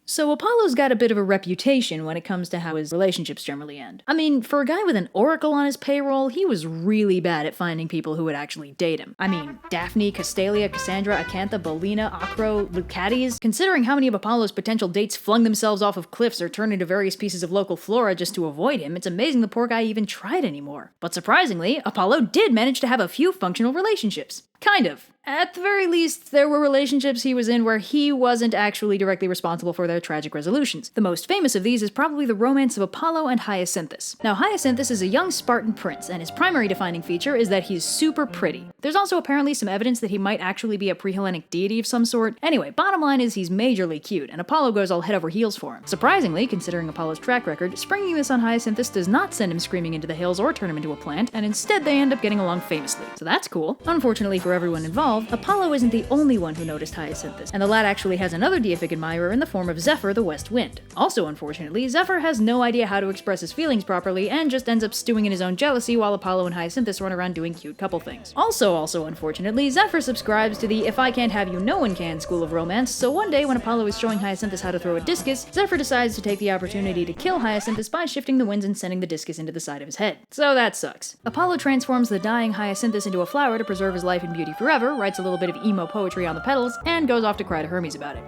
So Apollo's got a bit of a reputation when it comes to how his relationships generally end. I mean, for a guy with an oracle on his payroll, he was really bad at finding people who would actually date him. I mean, Daphne, Castalia, Cassandra, Acantha, Bolina, Acro, Leucades. Considering how many of Apollo's potential dates flung themselves off of cliffs or turned into various pieces of local flora just to avoid him, it's amazing the poor guy even tried anymore. But surprisingly, Apollo did manage to have a few functional relationships. Kind of. At the very least, there were relationships he was in where he wasn't actually directly responsible for their tragic resolutions. The most famous of these is probably the romance of Apollo and Hyacinthus. Now, Hyacinthus is a young Spartan prince, and his primary defining feature is that he's super pretty. There's also apparently some evidence that he might actually be a pre-Hellenic deity of some sort. Anyway, bottom line is he's majorly cute, and Apollo goes all head over heels for him. Surprisingly, considering Apollo's track record, springing this on Hyacinthus does not send him screaming into the hills or turn him into a plant, and instead they end up getting along famously. So that's cool. Unfortunately for everyone involved, Apollo isn't the only one who noticed Hyacinthus, and the lad actually has another deific admirer in the form of Zephyr the West Wind. Also unfortunately, Zephyr has no idea how to express his feelings properly and just ends up stewing in his own jealousy while Apollo and Hyacinthus run around doing cute couple things. Also unfortunately, Zephyr subscribes to the if I can't have you no one can school of romance, so one day when Apollo is showing Hyacinthus how to throw a discus, Zephyr decides to take the opportunity to kill Hyacinthus by shifting the winds and sending the discus into the side of his head. So that sucks. Apollo transforms the dying Hyacinthus into a flower to preserve his life and beauty forever, writes a little bit of emo poetry on the petals, and goes off to cry to Hermes about it.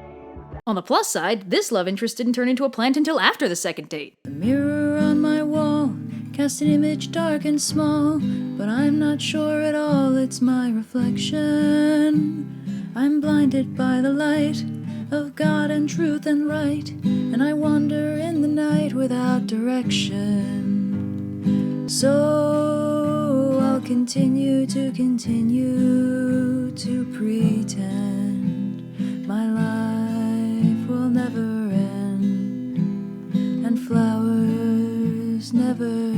On the plus side, this love interest didn't turn into a plant until after the second date. The mirror on my wall casts an image dark and small, but I'm not sure at all it's my reflection. I'm blinded by the light of God and truth and right, and I wander in the night without direction. So I'll continue to pretend my life will never end, and flowers never